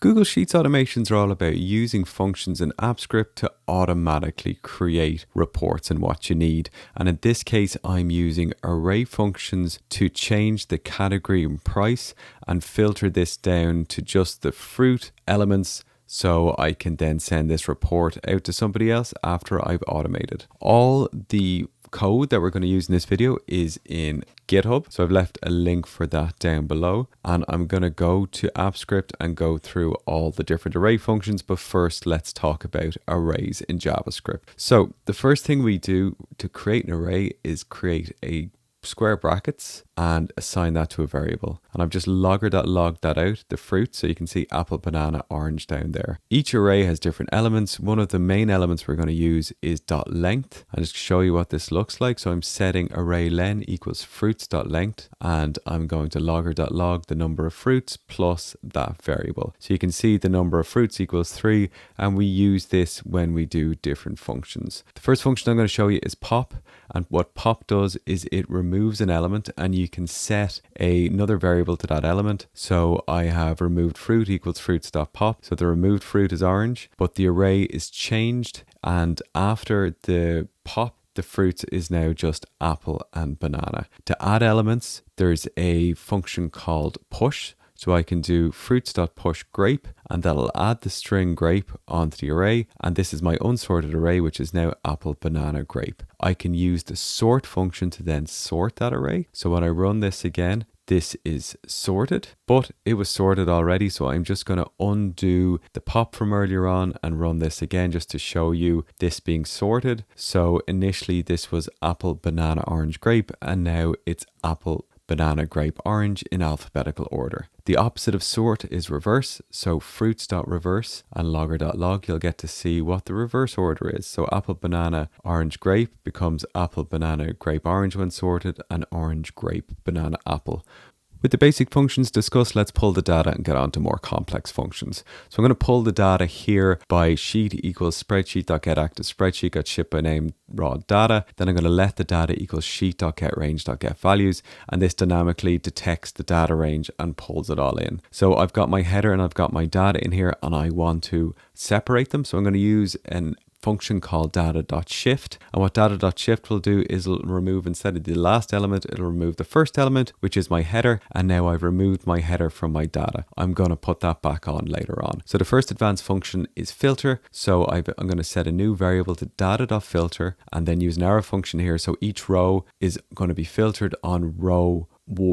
Google Sheets automations are all about using functions in AppScript to automatically create reports and what you need. And in this case, I'm using array functions to change the category and price and filter this down to just the fruit elements, so I can then send this report out to somebody else after I've automated. All the code that we're going to use in this video is in GitHub, so I've left a link for that down below, and I'm going to go to AppScript and go through all the different array functions. But first, let's talk about arrays in JavaScript. So the first thing we do to create an array is create a square brackets and assign that to a variable. And I've just logger.log that out, the fruit, so you can see apple, banana, orange down there. Each array has different elements. One of the main elements we're going to use is .length. I'll just show you what this looks like. So I'm setting array len equals fruits.length, and I'm going to logger.log the number of fruits plus that variable. So you can see the number of fruits equals 3, and we use this when we do different functions. The first function I'm going to show you is pop, and what pop does is it removes an element, and you can set another variable to that element. So I have removed fruit equals fruits.pop. So the removed fruit is orange, but the array is changed, and after the pop, the fruits is now just apple and banana. To add elements, there's a function called push. So I can do fruits.push grape, and that'll add the string grape onto the array. And this is my unsorted array, which is now apple, banana, grape. I can use the sort function to then sort that array. So when I run this again, this is sorted, but it was sorted already. So I'm just going to undo the pop from earlier on and run this again just to show you this being sorted. So initially this was apple, banana, orange, grape, and now it's apple, banana, grape, orange in alphabetical order. The opposite of sort is reverse, so fruits.reverse and logger.log, you'll get to see what the reverse order is. So apple, banana, orange, grape becomes apple, banana, grape, orange when sorted, and orange, grape, banana, apple. With the basic functions discussed, let's pull the data and get on to more complex functions. So I'm going to pull the data here by sheet equals spreadsheet.getActiveSpreadsheet got shipped by name raw data. Then I'm going to let the data equals sheet.getRange.getValues, and this dynamically detects the data range and pulls it all in. So I've got my header and I've got my data in here, and I want to separate them. So I'm going to use an function called data.shift, and what data.shift will do is it'll remove, instead of the last element, it'll remove the first element, which is my header, and now I've removed my header from my data. I'm going to put that back on later on. So the first advanced function is filter, so I'm going to set a new variable to data.filter and then use an arrow function here, so each row is going to be filtered on row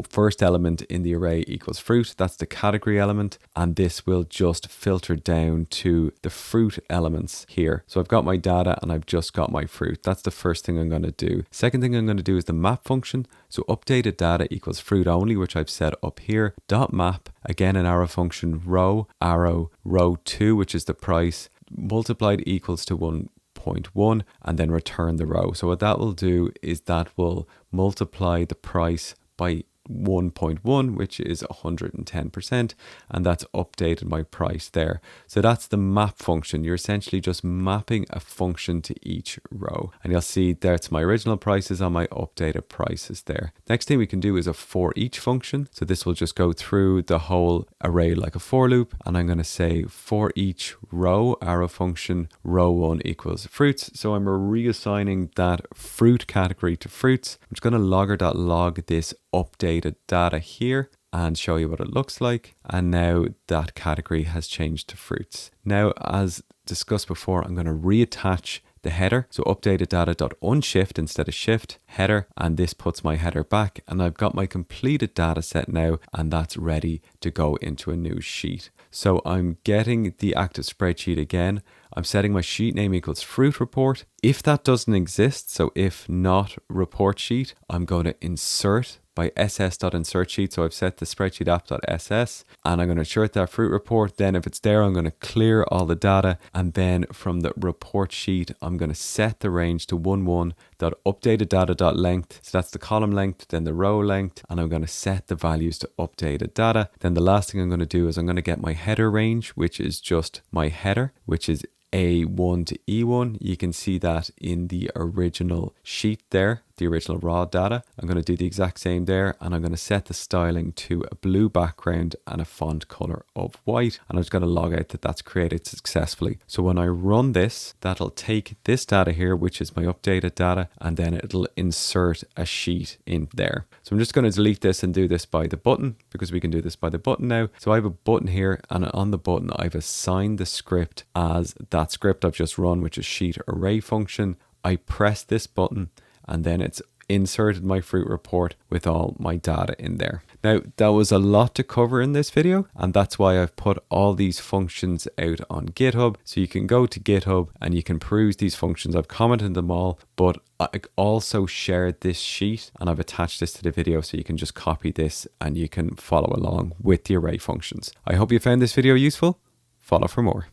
first element in the array equals fruit. That's the category element, and this will just filter down to the fruit elements here. So I've got my data and I've just got my fruit. That's the first thing I'm going to do. Second thing I'm going to do is the map function. So updated data equals fruit only, which I've set up here. Dot map, again an arrow function, row, arrow, row 2, which is the price, multiplied equals to 1.1, and then return the row. So what that will do is that will multiply the price by 1.1, which is 110%, and that's updated my price there. So that's the map function. You're essentially just mapping a function to each row, and you'll see that's my original prices on my updated prices there. Next thing we can do is a for each function. So this will just go through the whole array like a for loop, and I'm going to say for each row, arrow function, row 1 equals fruits. So I'm reassigning that fruit category to fruits. I'm just going to logger.log this updated data here and show you what it looks like, and now that category has changed to fruits. Now, as discussed before, I'm going to reattach the header, so updated data.unshift instead of shift header, and this puts my header back, and I've got my completed data set now, and that's ready to go into a new sheet. So I'm getting the active spreadsheet again. I'm setting my sheet name equals fruit report. If that doesn't exist, so if not report sheet, I'm going to insert by ss.insertSheet. So I've set the spreadsheet app.ss, and I'm going to insert that fruit report. Then if it's there, I'm going to clear all the data, and then from the report sheet, I'm going to set the range to 11.updated data.length. So that's the column length, then the row length, and I'm going to set the values to updated data. Then the last thing I'm going to do is I'm going to get my header range, which is just my header, which is A1 to E1. You can see that in the original sheet there. the original raw data. I'm going to do the exact same there, and I'm going to set the styling to a blue background and a font color of white. And I'm just going to log out that that's created successfully. So when I run this, that'll take this data here, which is my updated data, and then it'll insert a sheet in there. So I'm just going to delete this and do this by the button, because we can do this by the button now. So I have a button here, and on the button I've assigned the script as that script I've just run, which is sheet array function. I press this button, and then it's inserted my fruit report with all my data in there. Now, that was a lot to cover in this video, and that's why I've put all these functions out on GitHub. So you can go to GitHub and you can peruse these functions. I've commented them all, but I also shared this sheet and I've attached this to the video, so you can just copy this and you can follow along with the array functions. I hope you found this video useful. Follow for more.